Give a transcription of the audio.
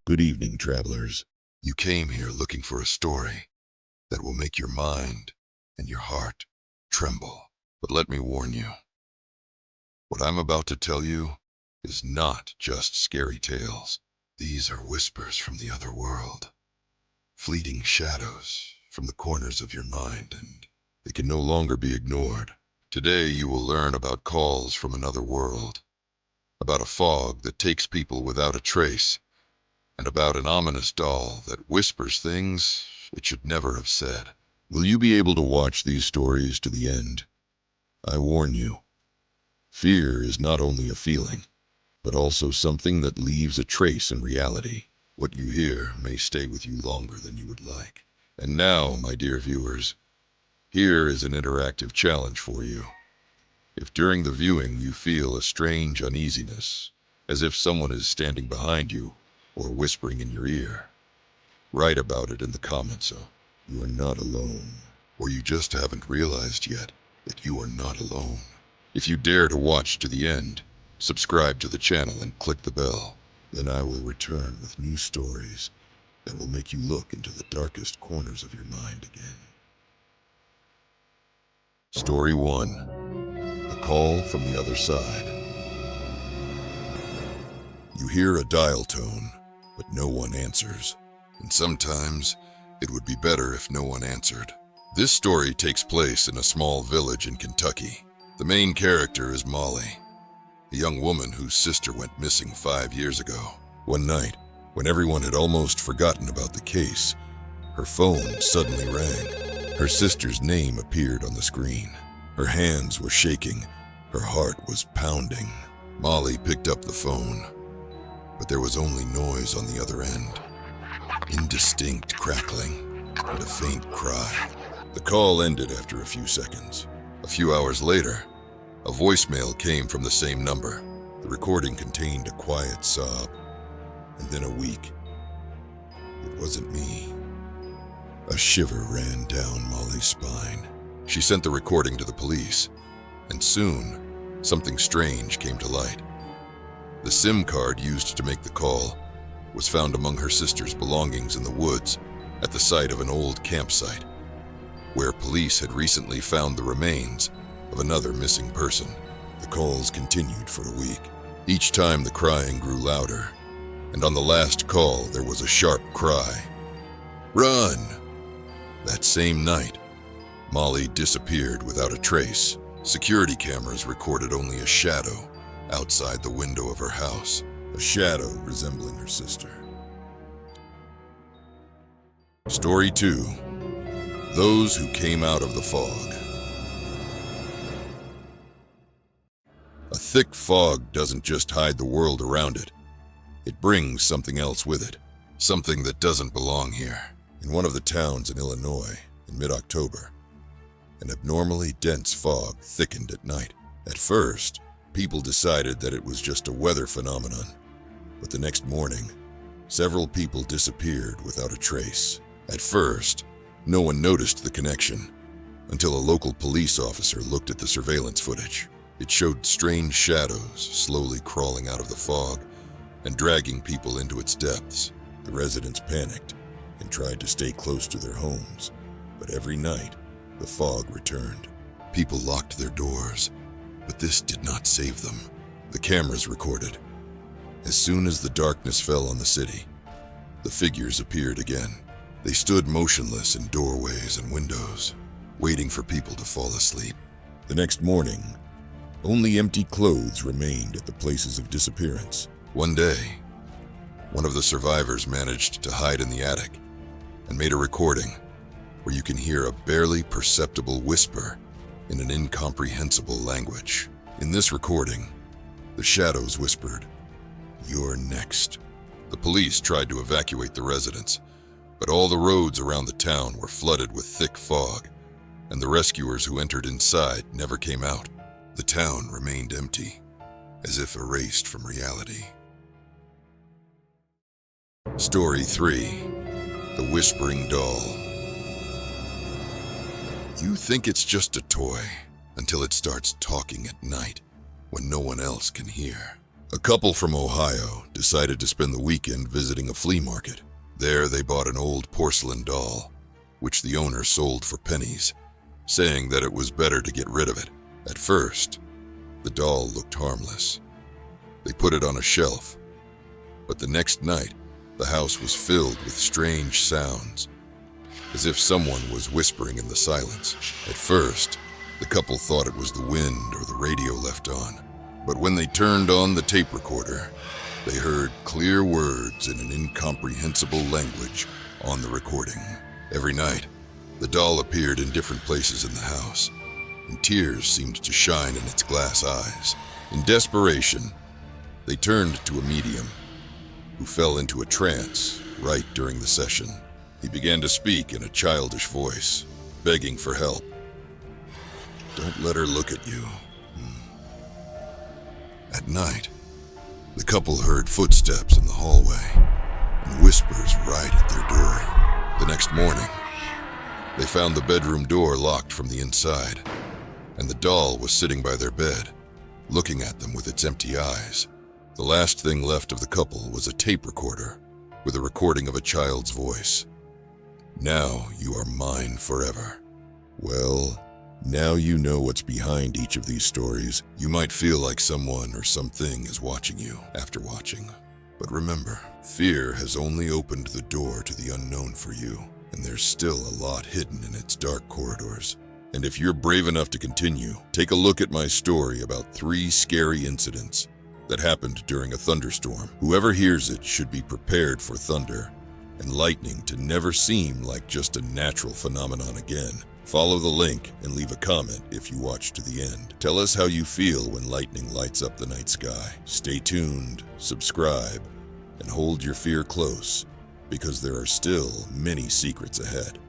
Good evening, travelers. You came here looking for a story that will make your mind and your heart tremble. But let me warn you, what I'm about to tell you is not just scary tales. These are whispers from the other world, fleeting shadows from the corners of your mind, and they can no longer be ignored. Today you will learn about calls from another world, about a fog that takes people without a trace, and about an ominous doll that whispers things it should never have said. Will you be able to watch these stories to the end? I warn you, fear is not only a feeling, but also something that leaves a trace in reality. What you hear may stay with you longer than you would like. And now, my dear viewers, here is an interactive challenge for you. If during the viewing you feel a strange uneasiness, as if someone is standing behind you or whispering in your ear, write about it in the comments so you are not alone. Or you just haven't realized yet that you are not alone. If you dare to watch to the end, subscribe to the channel and click the bell. Then I will return with new stories that will make you look into the darkest corners of your mind again. Story 1. The Call from the Other Side. You hear a dial tone, but no one answers. And sometimes it would be better if no one answered. This story takes place in a small village in Kentucky. The main character is Molly, a young woman whose sister went missing 5 years ago. One night, when everyone had almost forgotten about the case, her phone suddenly rang. Her sister's name appeared on the screen. Her hands were shaking. Her heart was pounding. Molly picked up the phone, but there was only noise on the other end. Indistinct crackling and a faint cry. The call ended after a few seconds. A few hours later, a voicemail came from the same number. The recording contained a quiet sob, and then a weak, "It wasn't me." A shiver ran down Molly's spine. She sent the recording to the police, and soon, something strange came to light. The SIM card used to make the call was found among her sister's belongings in the woods at the site of an old campsite, where police had recently found the remains of another missing person. The calls continued for a week. Each time the crying grew louder, and on the last call there was a sharp cry, "Run!" That same night, Molly disappeared without a trace. Security cameras recorded only a shadow outside the window of her house, a shadow resembling her sister. Story 2. Those Who Came Out of the Fog. A thick fog doesn't just hide the world around it. It brings something else with it, something that doesn't belong here. In one of the towns in Illinois, in mid-October, an abnormally dense fog thickened at night. At first, people decided that it was just a weather phenomenon, but the next morning, several people disappeared without a trace. At first, no one noticed the connection until a local police officer looked at the surveillance footage. It showed strange shadows slowly crawling out of the fog and dragging people into its depths. The residents panicked and tried to stay close to their homes, but every night, the fog returned. People locked their doors, but this did not save them. The cameras recorded. As soon as the darkness fell on the city, the figures appeared again. They stood motionless in doorways and windows, waiting for people to fall asleep. The next morning, only empty clothes remained at the places of disappearance. One day, one of the survivors managed to hide in the attic and made a recording where you can hear a barely perceptible whisper in an incomprehensible language. In this recording, the shadows whispered, "You're next." The police tried to evacuate the residents, but all the roads around the town were flooded with thick fog, and the rescuers who entered inside never came out. The town remained empty, as if erased from reality. Story 3. The Whispering Doll. You think it's just a toy until it starts talking at night when no one else can hear. A couple from Ohio decided to spend the weekend visiting a flea market. There they bought an old porcelain doll, which the owner sold for pennies, saying that it was better to get rid of it. At first, the doll looked harmless. They put it on a shelf, but the next night, the house was filled with strange sounds, as if someone was whispering in the silence. At first, the couple thought it was the wind or the radio left on, but when they turned on the tape recorder, they heard clear words in an incomprehensible language on the recording. Every night, the doll appeared in different places in the house, and tears seemed to shine in its glass eyes. In desperation, they turned to a medium, who fell into a trance right during the session. He began to speak in a childish voice, begging for help. "Don't let her look at you." At night, the couple heard footsteps in the hallway and whispers right at their door. The next morning, they found the bedroom door locked from the inside, and the doll was sitting by their bed, looking at them with its empty eyes. The last thing left of the couple was a tape recorder with a recording of a child's voice. "Now you are mine forever." Well, now you know what's behind each of these stories. You might feel like someone or something is watching you after watching. But remember, fear has only opened the door to the unknown for you, and there's still a lot hidden in its dark corridors. And if you're brave enough to continue, take a look at my story about 3 scary incidents that happened during a thunderstorm. Whoever hears it should be prepared for thunder and lightning to never seem like just a natural phenomenon again. Follow the link and leave a comment if you watch to the end. Tell us how you feel when lightning lights up the night sky. Stay tuned, subscribe, and hold your fear close, because there are still many secrets ahead.